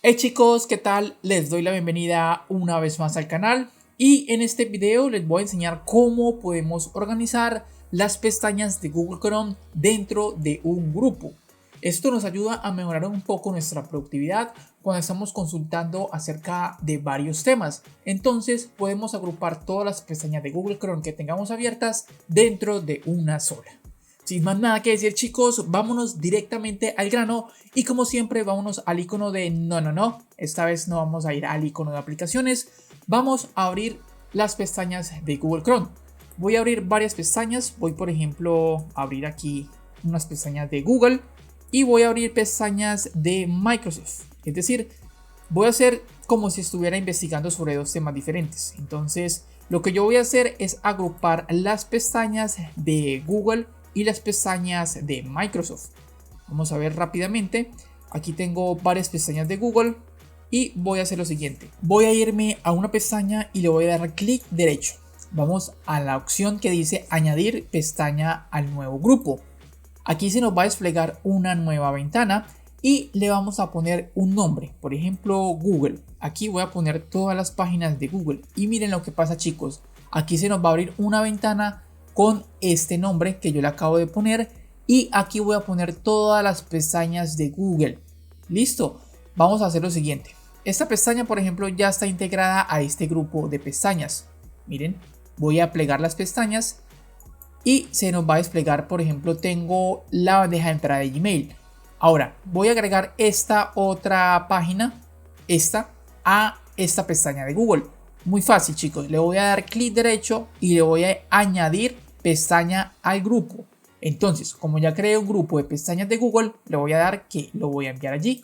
Hey chicos, ¿qué tal? Les doy la bienvenida una vez más al canal y en este video les voy a enseñar cómo podemos organizar las pestañas de Google Chrome dentro de un grupo. Esto nos ayuda a mejorar un poco nuestra productividad cuando estamos consultando acerca de varios temas. Entonces podemos agrupar todas las pestañas de Google Chrome que tengamos abiertas dentro de una sola. Sin más nada que decir chicos, vámonos directamente al grano y como siempre vámonos al icono de no, esta vez no vamos a ir al icono de aplicaciones, vamos a abrir las pestañas de Google Chrome. Voy a abrir varias pestañas, voy por ejemplo a abrir aquí unas pestañas de Google y voy a abrir pestañas de Microsoft, es decir, voy a hacer como si estuviera investigando sobre dos temas diferentes. Entonces lo que yo voy a hacer es agrupar las pestañas de Google y las pestañas de Microsoft. Vamos a ver rápidamente. Aquí tengo varias pestañas de Google y voy a hacer lo siguiente. Voy a irme a una pestaña y le voy a dar clic derecho. Vamos a la opción que dice añadir pestaña al nuevo grupo. Aquí se nos va a desplegar una nueva ventana y le vamos a poner un nombre, por ejemplo Google. Aquí voy a poner todas las páginas de Google y miren lo que pasa chicos. Aquí se nos va a abrir una ventana con este nombre que yo le acabo de poner y aquí voy a poner todas las pestañas de Google. Listo, vamos a hacer lo siguiente. Esta pestaña por ejemplo ya está integrada a este grupo de pestañas. Miren, voy a plegar las pestañas y se nos va a desplegar, por ejemplo tengo la bandeja de entrada de Gmail. Ahora voy a agregar esta otra página, a esta pestaña de Google. Muy fácil chicos, le voy a dar clic derecho y le voy a añadir pestaña al grupo. Entonces como ya creé un grupo de pestañas de Google, le voy a dar que lo voy a enviar allí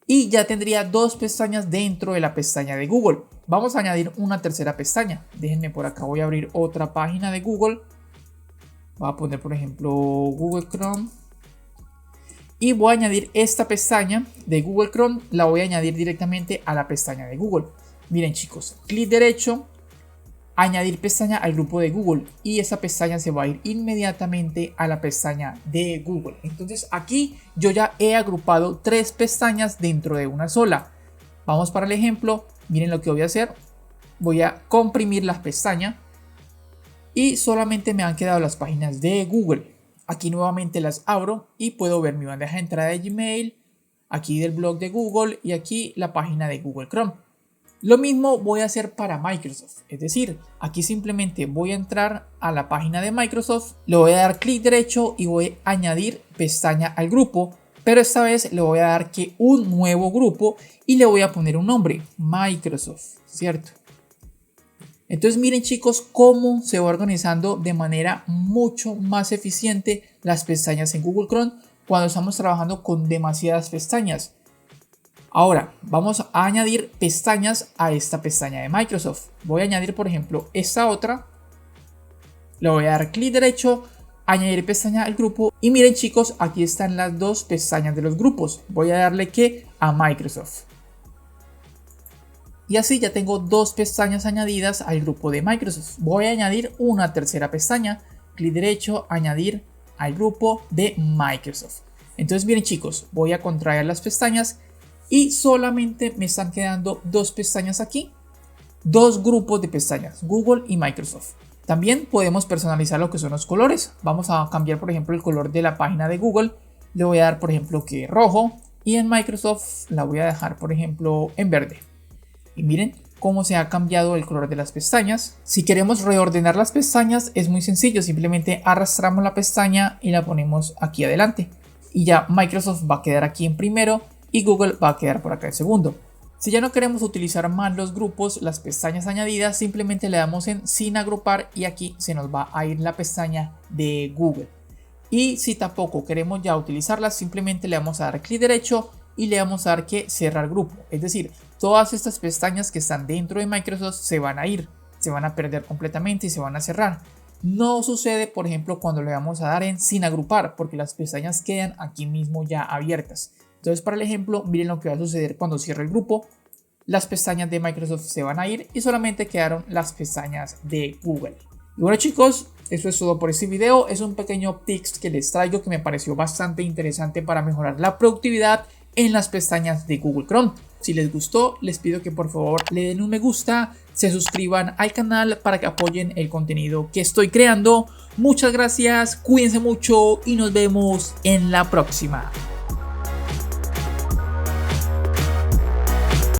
y ya tendría dos pestañas dentro de la pestaña de Google. Vamos a añadir una tercera pestaña. Déjenme por acá, voy a abrir otra página de Google. Voy a poner por ejemplo Google Chrome y voy a añadir esta pestaña de Google Chrome, la voy a añadir directamente a la pestaña de Google. Miren chicos, clic derecho, añadir pestaña al grupo de Google y esa pestaña se va a ir inmediatamente a la pestaña de Google. Entonces aquí yo ya he agrupado tres pestañas dentro de una sola. Vamos para el ejemplo, miren lo que voy a hacer. Voy a comprimir las pestañas y solamente me han quedado las páginas de Google. Aquí nuevamente las abro y puedo ver mi bandeja de entrada de Gmail, aquí del blog de Google y aquí la página de Google Chrome. Lo mismo voy a hacer para Microsoft, es decir, aquí simplemente voy a entrar a la página de Microsoft, le voy a dar clic derecho y voy a añadir pestaña al grupo, pero esta vez le voy a dar que un nuevo grupo y le voy a poner un nombre, Microsoft, ¿cierto? Entonces miren chicos cómo se va organizando de manera mucho más eficiente las pestañas en Google Chrome cuando estamos trabajando con demasiadas pestañas. Ahora vamos a añadir pestañas a esta pestaña de Microsoft. Voy a añadir por ejemplo esta otra. Le voy a dar clic derecho, añadir pestaña al grupo y miren chicos, aquí están las dos pestañas de los grupos. Voy a darle que a Microsoft. Y así ya tengo dos pestañas añadidas al grupo de Microsoft. Voy a añadir una tercera pestaña, clic derecho, añadir al grupo de Microsoft. Entonces miren chicos, voy a contraer las pestañas y solamente me están quedando dos pestañas aquí, dos grupos de pestañas, Google y Microsoft. También podemos personalizar lo que son los colores. Vamos a cambiar por ejemplo el color de la página de Google. Le voy a dar por ejemplo que rojo y en Microsoft la voy a dejar por ejemplo en verde. Y miren cómo se ha cambiado el color de las pestañas. Si queremos reordenar las pestañas es muy sencillo, simplemente arrastramos la pestaña y la ponemos aquí adelante. Y ya Microsoft va a quedar aquí en primero y Google va a quedar por acá en segundo. Si ya no queremos utilizar más los grupos, las pestañas añadidas, simplemente le damos en sin agrupar y aquí se nos va a ir la pestaña de Google. Y si tampoco queremos ya utilizarlas, simplemente le vamos a dar clic derecho y le vamos a dar que cerrar grupo. Es decir, todas estas pestañas que están dentro de Microsoft se van a ir, se van a perder completamente y se van a cerrar. No sucede por ejemplo cuando le vamos a dar en sin agrupar porque las pestañas quedan aquí mismo ya abiertas. Entonces para el ejemplo, miren lo que va a suceder cuando cierre el grupo. Las pestañas de Microsoft se van a ir y solamente quedaron las pestañas de Google. Y bueno chicos, eso es todo por este video. Es un pequeño tips que les traigo que me pareció bastante interesante para mejorar la productividad en las pestañas de Google Chrome. Si les gustó, les pido que por favor le den un me gusta, se suscriban al canal para que apoyen el contenido que estoy creando. Muchas gracias, cuídense mucho y nos vemos en la próxima.